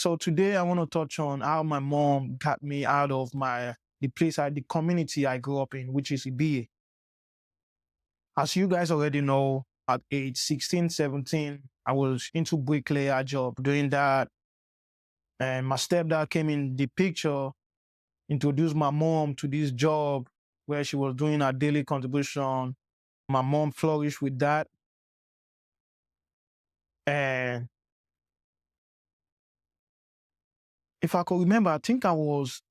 So today I want to touch on how my mom got me out of the community I grew up in, which is Ibiye. As you guys already know, at age 16, 17, I was into bricklayer job doing that. And my stepdad came in the picture, introduced my mom to this job where she was doing her daily contribution. My mom flourished with that. And if I could remember, I think I was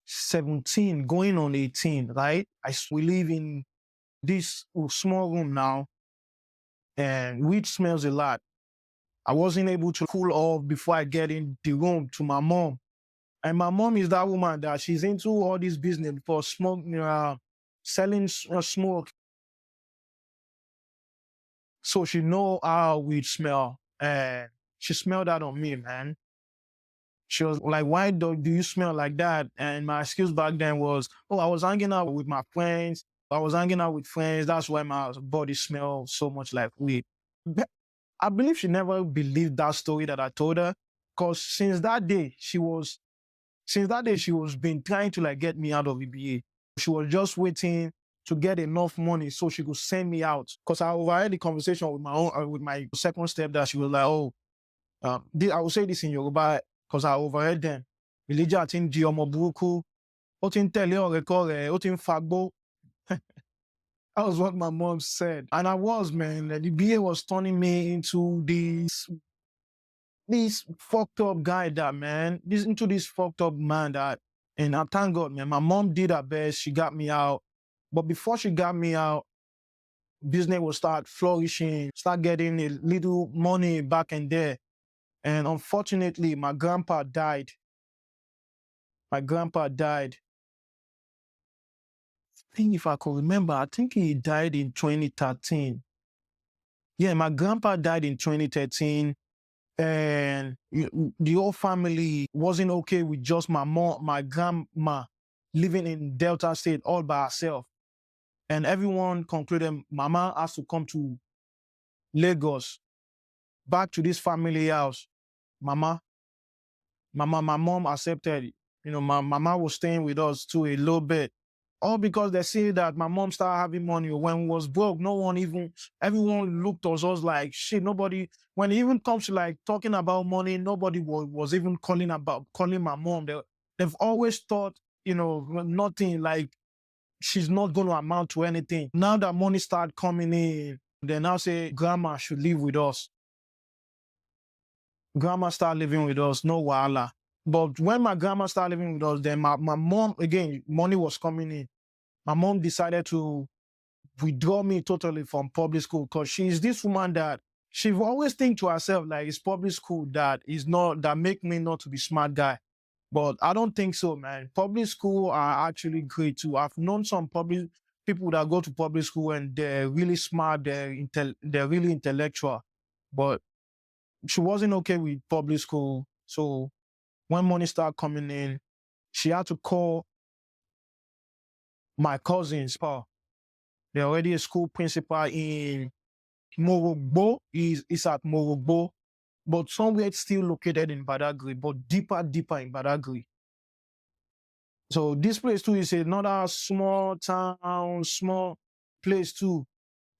17, going on 18, right? We live in this small room now, and weed smells a lot. I wasn't able to cool off before I get in the room to my mom. And my mom is that woman that she's into all this business for smoke, selling smoke. So she know how weed smell. And she smelled that on me, man. She was like, why do you smell like that? And my excuse back then was, oh, I was hanging out with my friends. I was hanging out with friends. That's why my body smells so much like weed. I believe she never believed that story that I told her. Because since that day, she was been trying to like get me out of EBA. She was just waiting to get enough money so she could send me out. Because I overheard the conversation with my second step that she was like, oh, I will say this in Yoruba because I overheard them. Elijah tin di ọmọ burúkú, ó tin tẹ̀lé ọ̀rẹ́kọ́ rẹ̀, ó tin fagbó. That was what my mom said. And I was, man. The BA was turning me into this fucked up guy into this fucked up man and I thank God, man. My mom did her best. She got me out. But before she got me out, business will start flourishing, start getting a little money back and there. And unfortunately, my grandpa died. I think if I could remember, I think he died in 2013. Yeah, my grandpa died in 2013. And the whole family wasn't okay with just my mom, my grandma living in Delta State all by herself. And everyone concluded Mama has to come to Lagos, back to this family house. My mom accepted. My mama was staying with us too a little bit. All because they say that my mom started having money when we was broke. Everyone looked at us like shit. Nobody, when it even comes to like talking about money, nobody was even calling my mom. They've always thought, nothing, like she's not going to amount to anything. Now that money started coming in, they now say grandma should live with us. Grandma started living with us, no wahala. But when my grandma started living with us, then my mom, again, money was coming in. My mom decided to withdraw me totally from public school because she's this woman that she always think to herself, like, it's public school that make me not to be smart guy. But I don't think so, man. Public school are actually great too. I've known some public people that go to public school and they're really smart, they're really intellectual. But she wasn't okay with public school. So when money started coming in, she had to call my cousins. They're already a school principal in Morogbo. Is at Morogbo, but somewhere still located in Badagry, but deeper in Badagry. So this place too is another small town, small place too.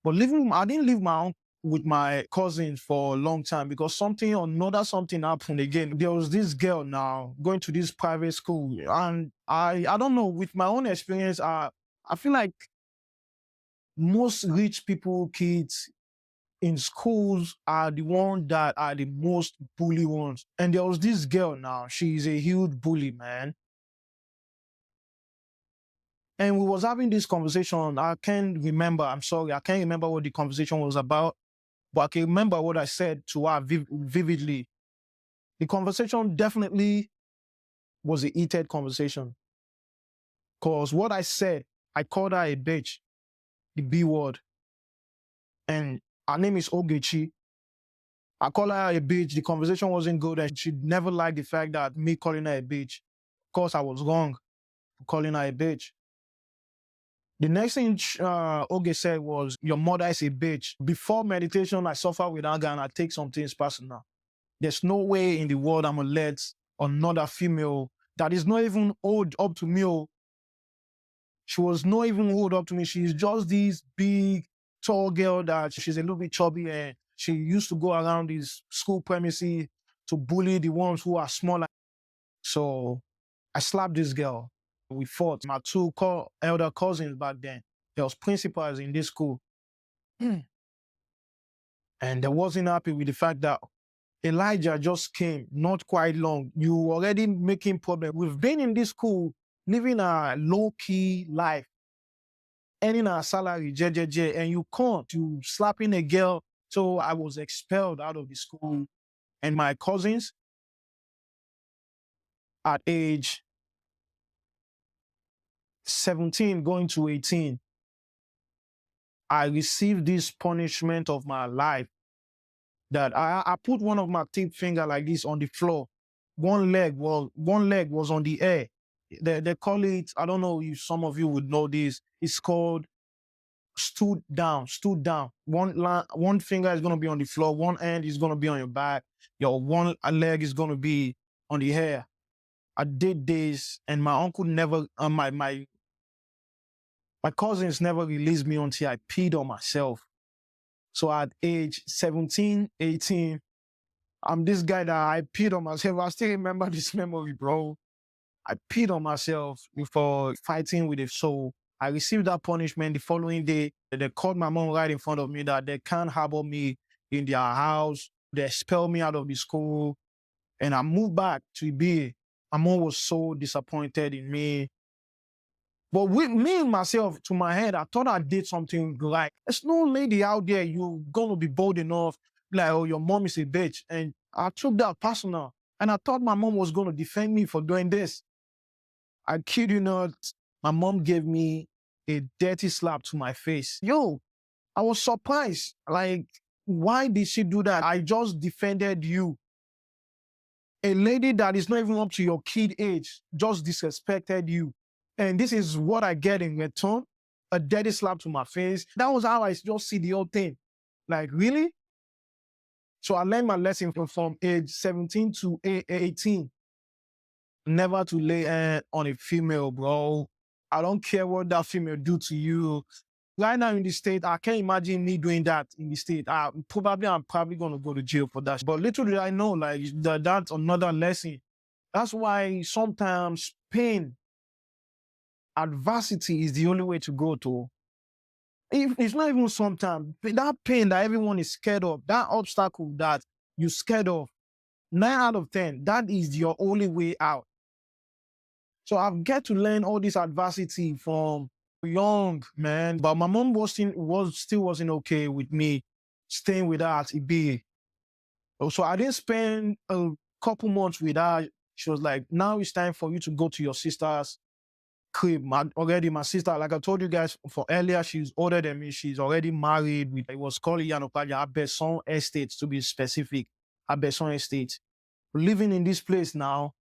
But I didn't live with my cousins for a long time because something happened again. There was this girl now going to this private school, and I don't know, with my own experience, I feel like most rich people kids in schools are the ones that are the most bully ones. And there was this girl now, she's a huge bully, man. And we was having this conversation. I can't remember what the conversation was about, but I can remember what I said to her vividly. The conversation definitely was a heated conversation. Because what I said, I called her a bitch, the B word. And her name is Ogechi. I called her a bitch. The conversation wasn't good, and she never liked the fact that me calling her a bitch. Of course, I was wrong for calling her a bitch. The next thing Oge said was, your mother is a bitch. Before meditation, I suffer with anger and I take some things personal. There's no way in the world I'm gonna let another female that is not even old up to me. She was not even old up to me. She's just this big, tall girl that she's a little bit chubby, and she used to go around these school premises to bully the ones who are smaller. So I slapped this girl. We fought. My two elder cousins back then, there was principals in this school. And they wasn't happy with the fact that Elijah just came, not quite long. You already making problem. We've been in this school, living a low-key life, earning our salary, JJJ, and you come to slapping a girl. So I was expelled out of the school. And my cousins, at age 17, going to 18, I received this punishment of my life that I put one of my tip finger like this on the floor. One leg was on the air. They call it, I don't know if some of you would know this, it's called stood down. One finger is going to be on the floor, one hand is going to be on your back, your one leg is going to be on the air. I did this, and my uncle never, my cousins never released me until I peed on myself. So at age 17, 18, I'm this guy that I peed on myself. I still remember this memory, bro. I peed on myself before fighting with it. So I received that punishment the following day. They called my mom right in front of me that they can't harbor me in their house. They expelled me out of the school. And I moved back to Ibi. My mom was so disappointed in me. But with me and myself, to my head, I thought I did something like, there's no lady out there you're going to be bold enough, like, oh, your mom is a bitch. And I took that personal. And I thought my mom was going to defend me for doing this. I kid you not, my mom gave me a dirty slap to my face. Yo, I was surprised. Like, why did she do that? I just defended you. A lady that is not even up to your kid age just disrespected you. And this is what I get in return, a dirty slap to my face. That was how I just see the whole thing. Like, really? So I learned my lesson from age 17 to 18. Never to lay hand on a female, bro. I don't care what that female do to you. Right now in the state, I can't imagine me doing that in the state. I'm probably going to go to jail for that. But little did I know, like, that's another lesson. That's why sometimes pain, adversity is the only way to go to. It's not even sometimes. That pain that everyone is scared of, that obstacle that you're scared of, 9 out of 10, that is your only way out. So I've get to learn all this adversity from young, man. But my mom still wasn't okay with me staying with her at Ibi. So I didn't spend a couple months with her. She was like, now it's time for you to go to your sister's crib. My sister, like I told you guys for earlier, she's older than me. She's already married. It was called Yanopaja, Abeson Estate, to be specific. Abeson Estate. Living in this place now,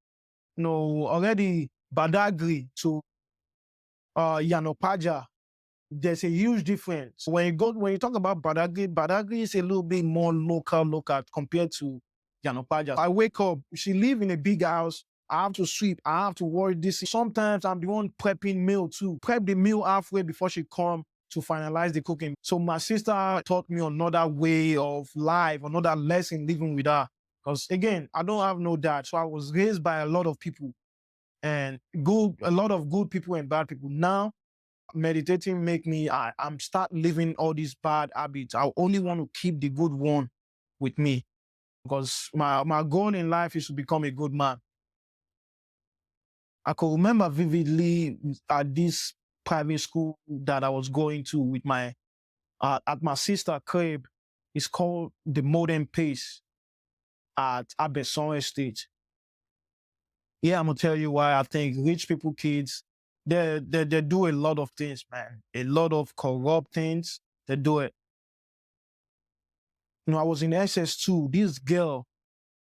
already Badagry to Yanopaja, there's a huge difference. When you talk about Badagry is a little bit more local compared to Yanopaja. I wake up, she live in a big house. I have to sweep. I have to worry this. Sometimes I'm the one prepping meal too. Prep the meal halfway before she come to finalize the cooking. So my sister taught me another way of life, another lesson living with her. Because again, I don't have no dad. So I was raised by a lot of people, and a lot of good people and bad people. Now, meditating make me, I'm start living all these bad habits. I only want to keep the good one with me, because my goal in life is to become a good man. I could remember vividly at this private school that I was going to with at my sister crib. It's called the Modern Pace at Abeson Estate. Yeah, I'm gonna tell you why I think rich people kids, they do a lot of things, man. A lot of corrupt things. They do it. I was in SS2. This girl,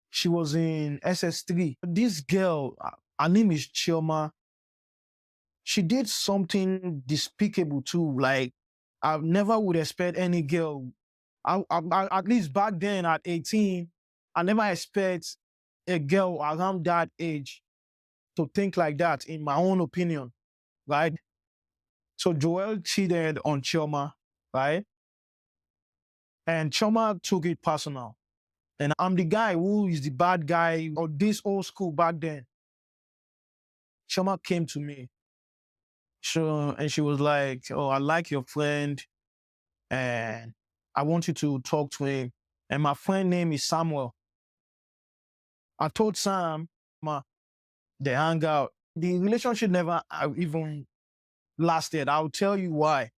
she was in SS3. This girl, her name is Chioma. She did something despicable too. Like, I never would expect any girl, at least back then at 18, I never expect a girl around that age to think like that, in my own opinion, right? So Joel cheated on Chioma, right? And Chioma took it personal. And I'm the guy who is the bad guy of this old school back then. Chioma came to me. And she was like, "Oh, I like your friend and I want you to talk to him." And my friend name is Samuel. I told Sam, they hang out. The relationship never even lasted. I'll tell you why.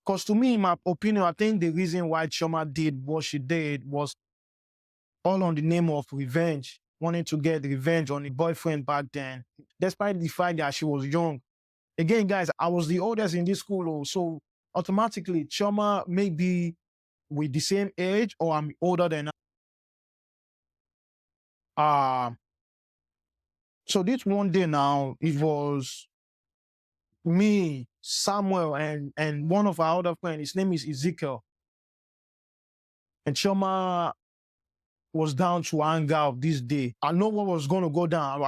Because to me, in my opinion, I think the reason why Chioma did what she did was all on the name of revenge, wanting to get revenge on the boyfriend back then, despite the fact that she was young. Again, guys, I was the oldest in this school, so automatically, Chioma may be with the same age or I'm older than her. So this one day now, it was me, Samuel, and one of our other friends. His name is Ezekiel. And Chioma was down to hang out this day. I know what was going to go down,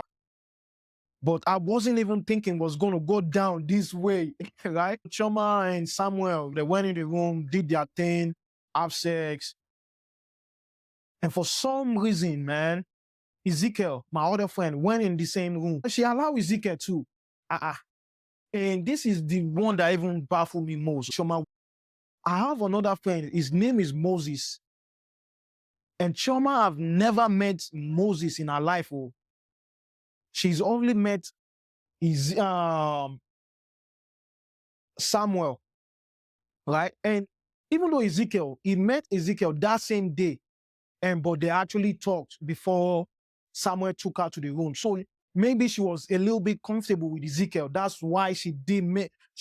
but I wasn't even thinking was going to go down this way, right? Chioma and Samuel, they went in the room, did their thing, have sex. And for some reason, man, Ezekiel, my other friend, went in the same room. She allowed Ezekiel too. And this is the one that even baffled me most. Chioma, I have another friend. His name is Moses. And Chioma have never met Moses in her life. Oh. She's only met Samuel, right? And even though he met Ezekiel that same day, but they actually talked before Samuel took her to the room. So maybe she was a little bit comfortable with Ezekiel. That's why she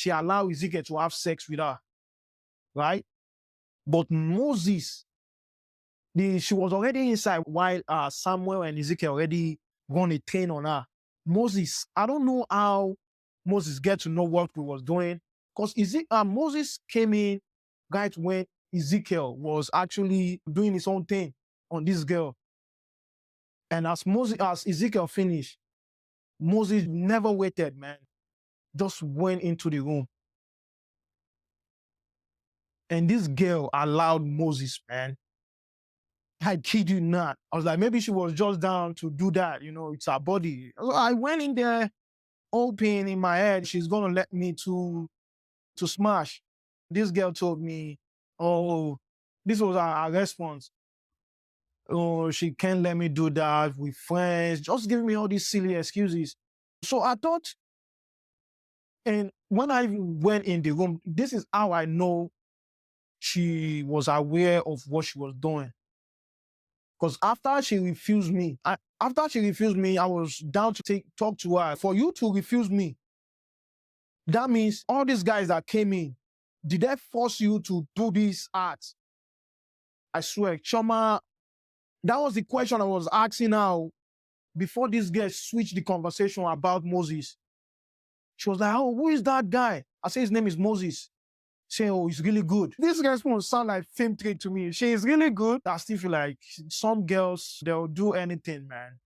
allowed Ezekiel to have sex with her, right? But Moses, she was already inside while Samuel and Ezekiel already run a train on her. Moses, I don't know how Moses get to know what we was doing, because Moses came in right when Ezekiel was actually doing his own thing on this girl. And as Ezekiel finished, Moses never waited, man. Just went into the room. And this girl allowed Moses, man. I kid you not. I was like, maybe she was just down to do that. It's her body. I went in there, hoping in my head, she's going to let me to smash. This girl told me, oh, this was our response. Oh, she can't let me do that with friends. Just giving me all these silly excuses. So I thought, and when I went in the room, this is how I know she was aware of what she was doing. Because after she refused me, I was down to talk to her. For you to refuse me, that means all these guys that came in, did they force you to do this act? I swear, Chioma, that was the question I was asking now before this girl switched the conversation about Moses. She was like, "Oh, who is that guy?" I said, "His name is Moses." She said, "Oh, he's really good." This response sound like film trick to me. She is really good. I still feel like some girls, they'll do anything, man.